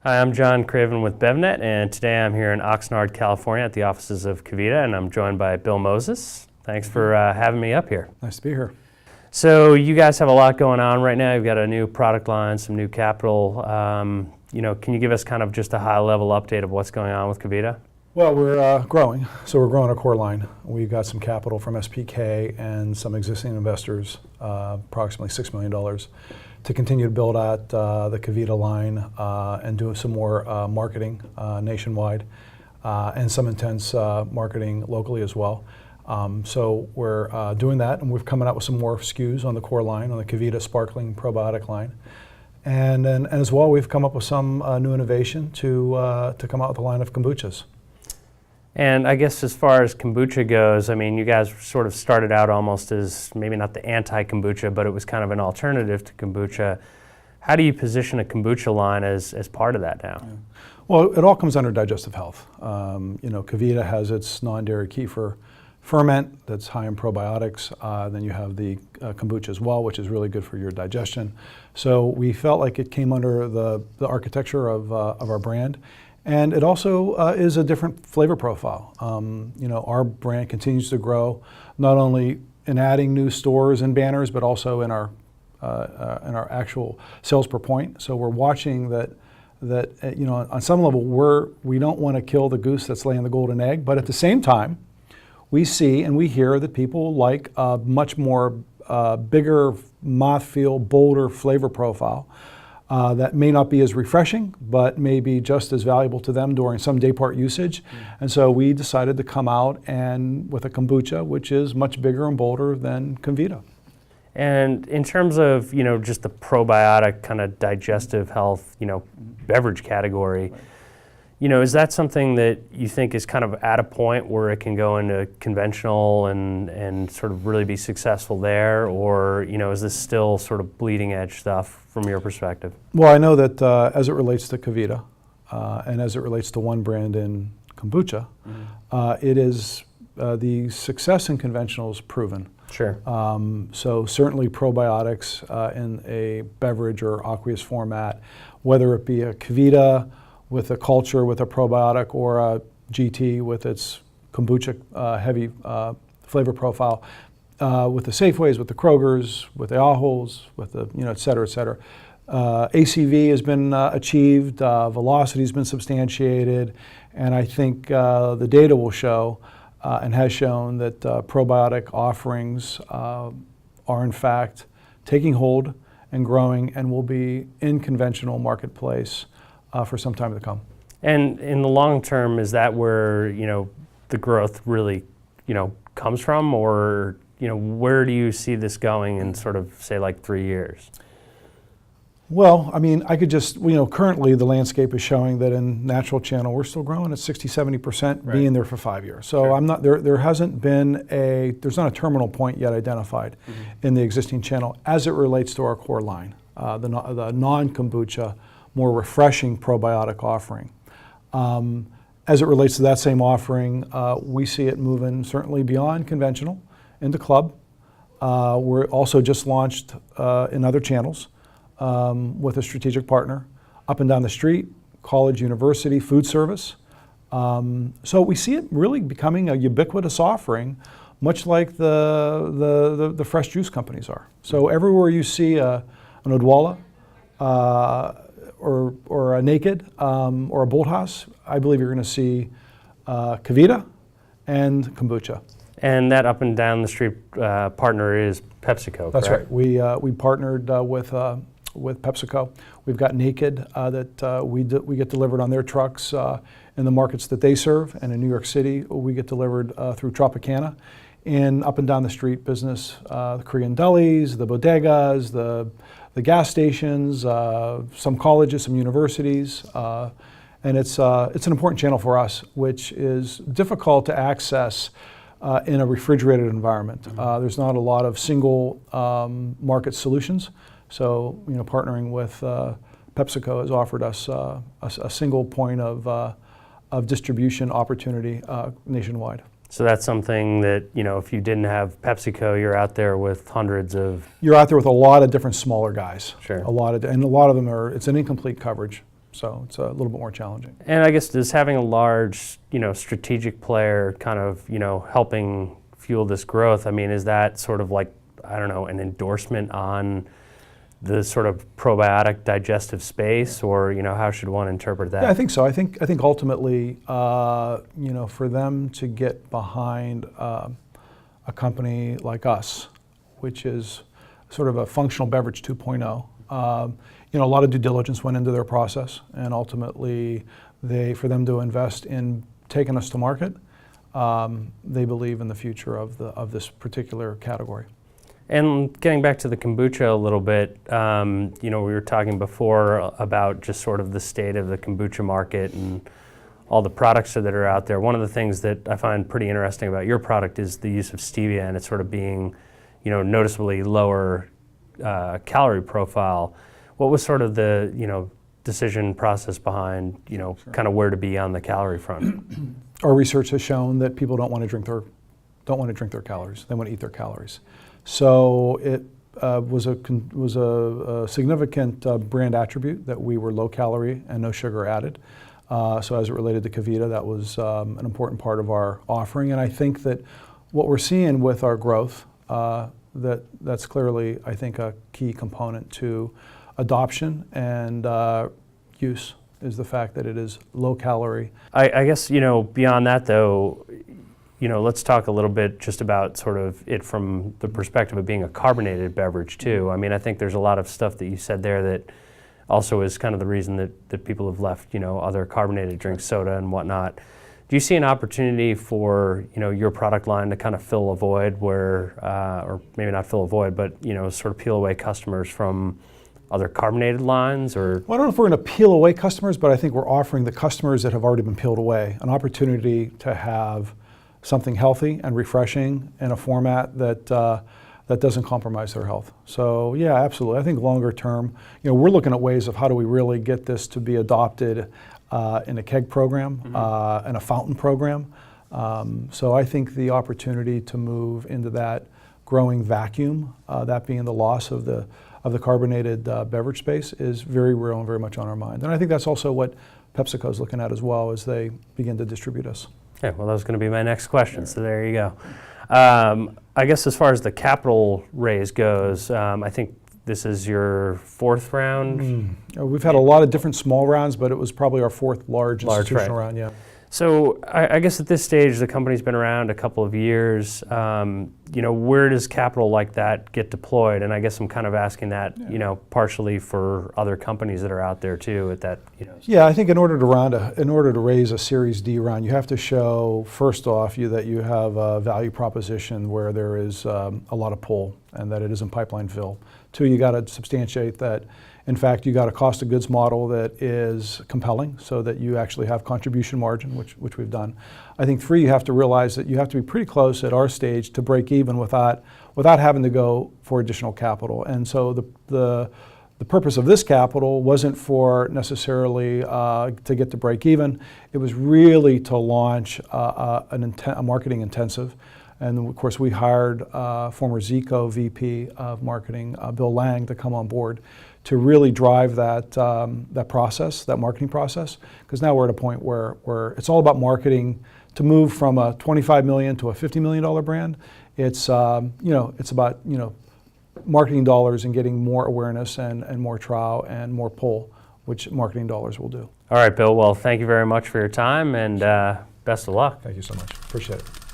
Hi, I'm John Craven with BevNet, and today I'm here in Oxnard, California at the offices of Kevita, and I'm joined by Bill Moses. Thanks for having me up here. Nice to be here. So you guys have a lot going on right now. You've got a new product line, some new capital. Can you give us kind of just a high-level update of what's going on with Kevita? Well, we're growing. So we're growing our core line. We've got some capital from SPK and some existing investors, approximately $6 million, to continue to build out the Kevita line and do some more marketing nationwide and some intense marketing locally as well. So we're doing that, and we're coming out with some more SKUs on the core line, on the Kevita Sparkling Probiotic line. And as well, we've come up with some new innovation to come out with a line of kombuchas. And I guess as far as kombucha goes, I mean, you guys sort of started out almost as maybe not the anti-kombucha, but it was kind of an alternative to kombucha. How do you position a kombucha line as part of that now? Yeah. Well, it all comes under digestive health. Kevita has its non-dairy kefir ferment that's high in probiotics. Then you have the kombucha as well, which is really good for your digestion. So we felt like it came under the architecture of our brand. And it also is a different flavor profile. Our brand continues to grow, not only in adding new stores and banners, but also in our actual sales per point. So we're watching that on some level we don't want to kill the goose that's laying the golden egg, but at the same time, we see and we hear that people like a much more bigger mouthfeel, bolder flavor profile. That may not be as refreshing, but may be just as valuable to them during some day part usage. And so we decided to come out and with a kombucha, which is much bigger and bolder than Kevita. And in terms of, just the probiotic kind of digestive health, beverage category, is that something that you think is kind of at a point where it can go into conventional and sort of really be successful there? Or, is this still sort of bleeding edge stuff from your perspective? Well, I know that as it relates to Kevita and as it relates to one brand in kombucha, it is the success in conventional is proven. Sure. So certainly probiotics in a beverage or aqueous format, whether it be a Kevita with a culture with a probiotic or a GT with its kombucha heavy flavor profile, with the Safeways, with the Krogers, with the Ahols, with the, et cetera, et cetera. ACV has been achieved, velocity has been substantiated, and I think the data will show and has shown that probiotic offerings are in fact taking hold and growing and will be in conventional marketplace for some time to come. And in the long term, is that where, the growth really, comes from? Or, where do you see this going in sort of, say, like 3 years? Well, I mean, I could just, currently the landscape is showing that in natural channel, we're still growing at 60-70%, right, being there for 5 years. So sure. There hasn't been there's not a terminal point yet identified in the existing channel as it relates to our core line, the non-kombucha, more refreshing probiotic offering. As it relates to that same offering, we see it moving certainly beyond conventional into club. We're also just launched in other channels with a strategic partner up and down the street, college, university, food service. So we see it really becoming a ubiquitous offering, much like the fresh juice companies are. So everywhere you see an Odwalla, or a Naked or a Bolt House, I believe you're going to see Kevita and kombucha. And that up and down the street partner is PepsiCo, That's correct? right. We partnered with PepsiCo. We've got Naked that we get delivered on their trucks in the markets that they serve, and in New York City we get delivered through Tropicana. In up and down the street business, the Korean delis, the bodegas, the gas stations, some colleges, some universities, and it's an important channel for us, which is difficult to access in a refrigerated environment. There's not a lot of single market solutions, so partnering with PepsiCo has offered us a single point of distribution opportunity nationwide. So that's something that, if you didn't have PepsiCo, you're out there with hundreds of... You're out there with a lot of different smaller guys. Sure. And a lot of them it's an incomplete coverage. So it's a little bit more challenging. And I guess does having a large, strategic player kind of, helping fuel this growth, I mean, is that sort of like, I don't know, an endorsement on the sort of probiotic digestive space, or, how should one interpret that? Yeah, I think so. I think ultimately, for them to get behind a company like us, which is sort of a functional beverage 2.0, a lot of due diligence went into their process, and ultimately, for them to invest in taking us to market, they believe in the future of this particular category. And getting back to the kombucha a little bit, we were talking before about just sort of the state of the kombucha market and all the products that are out there. One of the things that I find pretty interesting about your product is the use of stevia, and it's sort of being, noticeably lower calorie profile. What was sort of the, decision process behind, kind of where to be on the calorie front? Our research has shown that people don't want to drink their calories. They want to eat their calories. So it was a significant brand attribute that we were low calorie and no sugar added. So as it related to Kevita, that was an important part of our offering. And I think that what we're seeing with our growth, that's clearly, I think, a key component to adoption and use, is the fact that it is low calorie. I guess, beyond that though, let's talk a little bit just about sort of it from the perspective of being a carbonated beverage too. I mean, I think there's a lot of stuff that you said there that also is kind of the reason that people have left, other carbonated drinks, soda and whatnot. Do you see an opportunity for, your product line to kind of fill a void where, or maybe not fill a void, but, sort of peel away customers from other carbonated lines? Or Well, I don't know if we're going to peel away customers, but I think we're offering the customers that have already been peeled away an opportunity to have something healthy and refreshing in a format that doesn't compromise their health. So yeah, absolutely. I think longer term, we're looking at ways of how do we really get this to be adopted in a keg program, in a fountain program. So I think the opportunity to move into that growing vacuum, that being the loss of the carbonated beverage space, is very real and very much on our mind. And I think that's also what PepsiCo is looking at as well as they begin to distribute us. Yeah, well, that was going to be my next question, so there you go. I guess as far as the capital raise goes, I think this is your fourth round? We've had a lot of different small rounds, but it was probably our fourth large institutional round, yeah. So I guess at this stage, the company's been around a couple of years. Where does capital like that get deployed? And I guess I'm kind of asking that, partially for other companies that are out there too at that, Yeah, I think in order to raise a Series D round, you have to show, first off, that you have a value proposition where there is a lot of pull and that it isn't pipeline fill. Two, you got to substantiate that, in fact, you got a cost of goods model that is compelling so that you actually have contribution margin, which we've done. I think three, you have to realize that you have to be pretty close at our stage to break even without having to go for additional capital. And so the purpose of this capital wasn't for necessarily to get to break even. It was really to launch a marketing intensive. And of course, we hired former Zico VP of marketing, Bill Lang, to come on board to really drive that marketing process. Because now we're at a point where it's all about marketing. To move from a $25 million to a $50 million brand, it's about marketing dollars and getting more awareness and more trial and more pull, which marketing dollars will do. All right, Bill. Well, thank you very much for your time, and best of luck. Thank you so much. Appreciate it.